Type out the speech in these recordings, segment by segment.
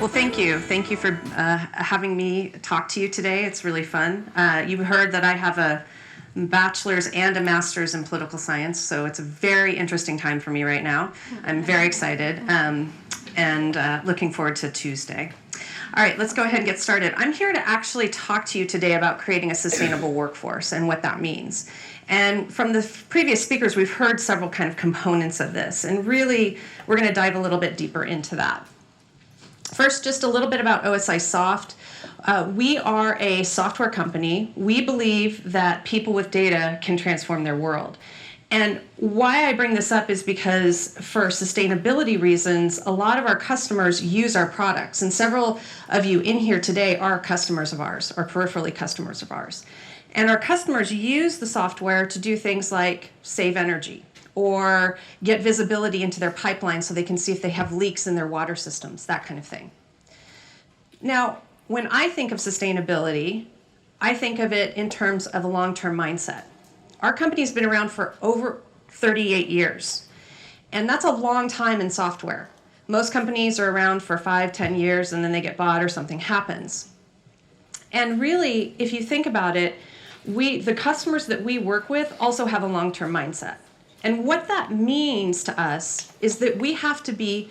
Well, thank you. Thank you for having me talk to you today. It's really fun. You heard that I have a bachelor's and a master's in political science, so it's a very interesting time for me right now. I'm very excited and looking forward to Tuesday. All right, let's go ahead and get started. I'm here to actually talk to you today about creating a sustainable workforce and what that means. And from the previous speakers, we've heard several kind of components of this, and really we're going to dive a little bit deeper into that. First, just a little bit about OSI Soft. We are a software company. We believe that people with data can transform their world. And why I bring this up is because for sustainability reasons, a lot of our customers use our products. And several of you in here today are customers of ours, or peripherally customers of ours. And our customers use the software to do things like save energy or get visibility into their pipeline so they can see if they have leaks in their water systems, that kind of thing. Now, when I think of sustainability, I think of it in terms of a long-term mindset. Our company's been around for over 38 years, and that's a long time in software. Most companies are around for 5, 10 years, and then they get bought or something happens. And really, if you think about it, the customers that we work with also have a long-term mindset. And what that means to us is that we have to be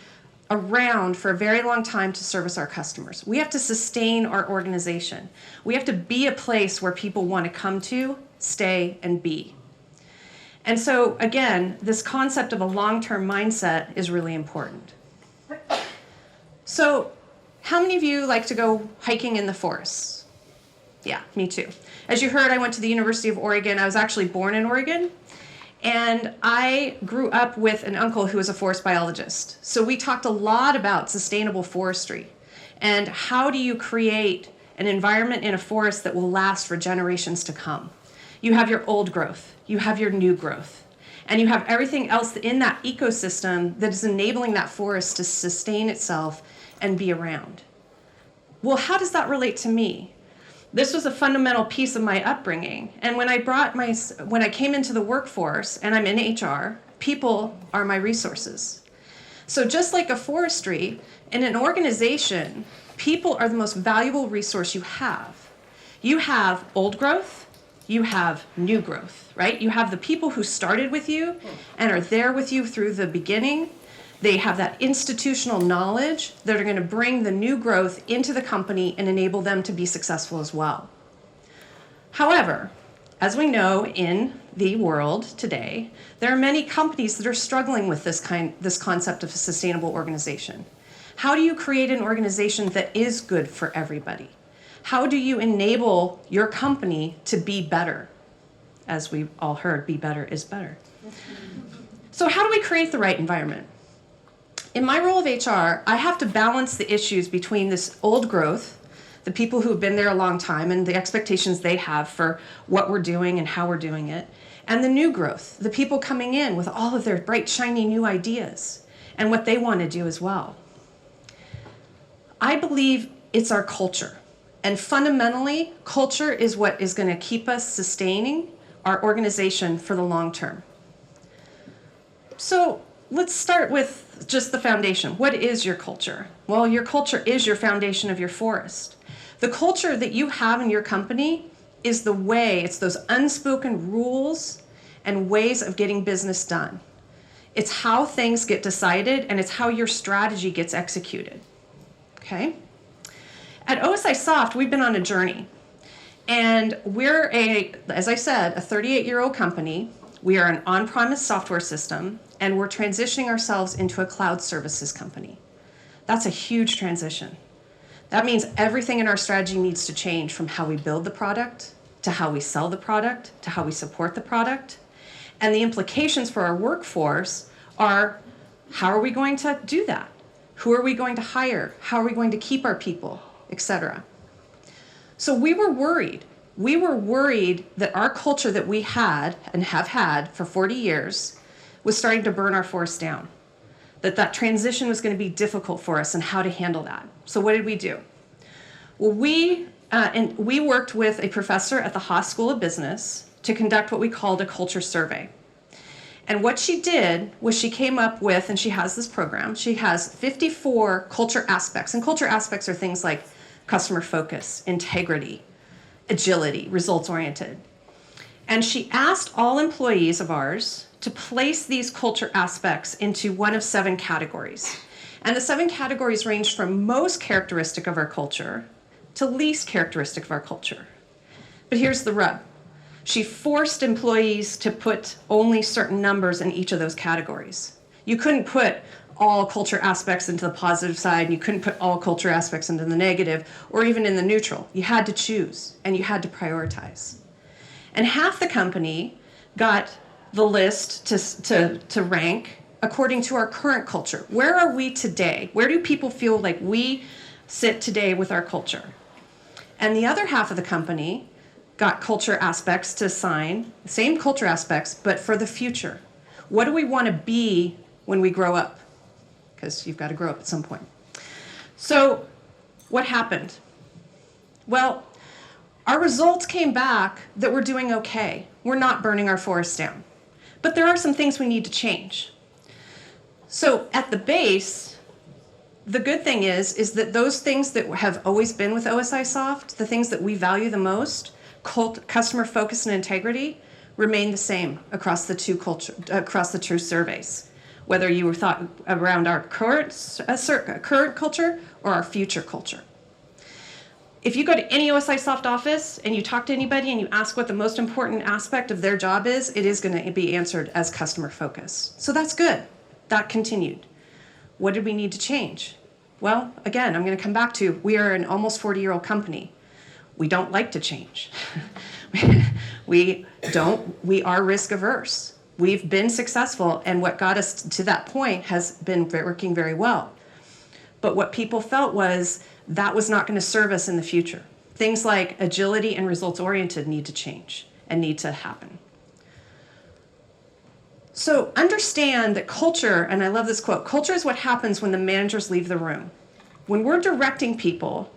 around for a very long time to service our customers. We have to sustain our organization. We have to be a place where people want to come to, stay, and be. And so, again, this concept of a long-term mindset is really important. So, how many of you like to go hiking in the forests? Yeah, me too. As you heard, I went to the University of Oregon. I was actually born in Oregon. And I grew up with an uncle who was a forest biologist. So we talked a lot about sustainable forestry and how do you create an environment in a forest that will last for generations to come. You have your old growth, you have your new growth, and you have everything else in that ecosystem that is enabling that forest to sustain itself and be around. Well, how does that relate to me? This was a fundamental piece of my upbringing. And when I came into the workforce, and I'm in HR, people are my resources. So just like a forestry, in an organization, people are the most valuable resource you have. You have old growth, you have new growth, right? You have the people who started with you and are there with you through the beginning. They have that institutional knowledge that are going to bring the new growth into the company and enable them to be successful as well. However, as we know in the world today, there are many companies that are struggling with this concept of a sustainable organization. How do you create an organization that is good for everybody? How do you enable your company to be better? As we all heard, be better is better. So how do we create the right environment? In my role of HR, I have to balance the issues between this old growth, the people who have been there a long time and the expectations they have for what we're doing and how we're doing it, and the new growth, the people coming in with all of their bright, shiny new ideas and what they want to do as well. I believe it's our culture. And fundamentally, culture is what is going to keep us sustaining our organization for the long term. So let's start with just the foundation. What is your culture? Well, your culture is your foundation of your forest. The culture that you have in your company is the way, it's those unspoken rules and ways of getting business done. It's how things get decided and it's how your strategy gets executed. Okay? At OSI Soft, we've been on a journey. And we're as I said, a 38-year-old company. We are an on-premise software system, and we're transitioning ourselves into a cloud services company. That's a huge transition. That means everything in our strategy needs to change from how we build the product, to how we sell the product, to how we support the product. And the implications for our workforce are, how are we going to do that? Who are we going to hire? How are we going to keep our people, etc. So we were worried. We were worried that our culture that we had and have had for 40 years was starting to burn our forest down, that transition was going to be difficult for us and how to handle that. So what did we do? Well, we worked with a professor at the Haas School of Business to conduct what we called a culture survey. And what she did was she came up with, and she has this program, she has 54 culture aspects. And culture aspects are things like customer focus, integrity, agility, results-oriented. And she asked all employees of ours to place these culture aspects into one of 7 categories. And the 7 categories ranged from most characteristic of our culture to least characteristic of our culture. But here's the rub. She forced employees to put only certain numbers in each of those categories. You couldn't put all culture aspects into the positive side, and you couldn't put all culture aspects into the negative, or even in the neutral. You had to choose, and you had to prioritize. And half the company got the list to rank according to our current culture. Where are we today? Where do people feel like we sit today with our culture? And the other half of the company got culture aspects to assign, same culture aspects, but for the future. What do we want to be when we grow up? Because you've got to grow up at some point. So what happened? Well, our results came back that we're doing okay. We're not burning our forests down. But there are some things we need to change. So at the base, the good thing is that those things that have always been with OSI Soft, the things that we value the most, customer focus and integrity, remain the same across the two surveys, whether you were thought around our current culture or our future culture. If you go to any OSI Soft office and you talk to anybody and you ask what the most important aspect of their job is, it is going to be answered as customer focus. So that's good. That continued. What did we need to change? Well, again, I'm going to come back to, we are an almost 40-year-old company. We don't like to change. we are risk averse. We've been successful, and what got us to that point has been working very well. But what people felt was that was not going to serve us in the future. Things like agility and results-oriented need to change and need to happen. So understand that culture, and I love this quote, culture is what happens when the managers leave the room. When we're directing people,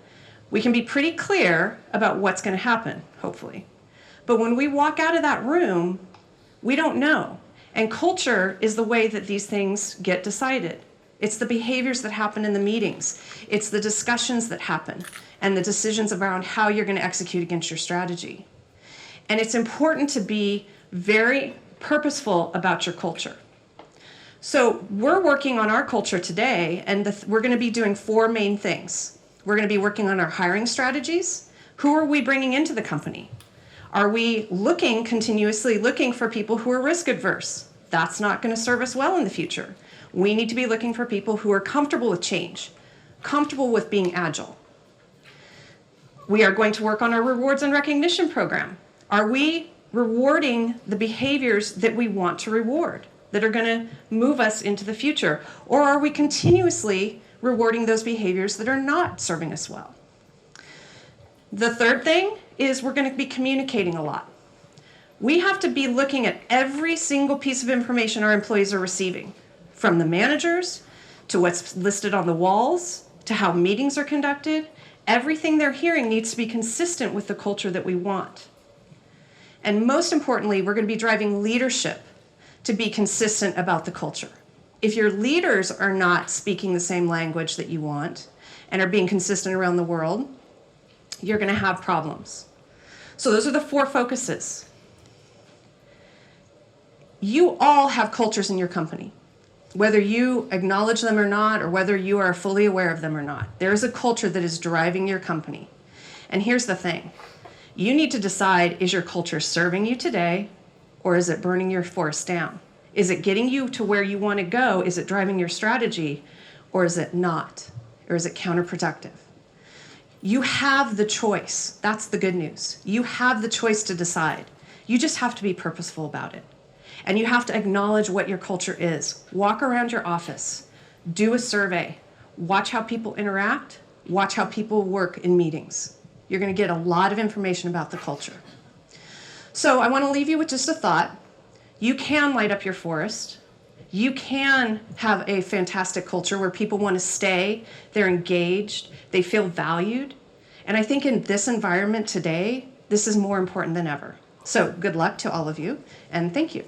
we can be pretty clear about what's going to happen, hopefully. But when we walk out of that room, we don't know. And culture is the way that these things get decided. It's the behaviors that happen in the meetings. It's the discussions that happen and the decisions around how you're going to execute against your strategy. And it's important to be very purposeful about your culture. So we're working on our culture today, and we're going to be doing 4 main things. We're going to be working on our hiring strategies. Who are we bringing into the company? Are we continuously looking for people who are risk adverse? That's not going to serve us well in the future. We need to be looking for people who are comfortable with change, comfortable with being agile. We are going to work on our rewards and recognition program. Are we rewarding the behaviors that we want to reward, that are going to move us into the future? Or are we continuously rewarding those behaviors that are not serving us well? The third thing is we're going to be communicating a lot. We have to be looking at every single piece of information our employees are receiving, from the managers to what's listed on the walls to how meetings are conducted. Everything they're hearing needs to be consistent with the culture that we want. And most importantly, we're going to be driving leadership to be consistent about the culture. If your leaders are not speaking the same language that you want and are being consistent around the world, you're going to have problems. So those are the 4 focuses. You all have cultures in your company, whether you acknowledge them or not, or whether you are fully aware of them or not. There is a culture that is driving your company. And here's the thing. You need to decide, is your culture serving you today, or is it burning your forest down? Is it getting you to where you want to go? Is it driving your strategy, or is it not? Or is it counterproductive? You have the choice. That's the good news. You have the choice to decide. You just have to be purposeful about it. And you have to acknowledge what your culture is. Walk around your office. Do a survey. Watch how people interact. Watch how people work in meetings. You're going to get a lot of information about the culture. So I want to leave you with just a thought. You can light up your forest. You can have a fantastic culture where people want to stay, they're engaged, they feel valued. And I think in this environment today, this is more important than ever. So good luck to all of you, and thank you.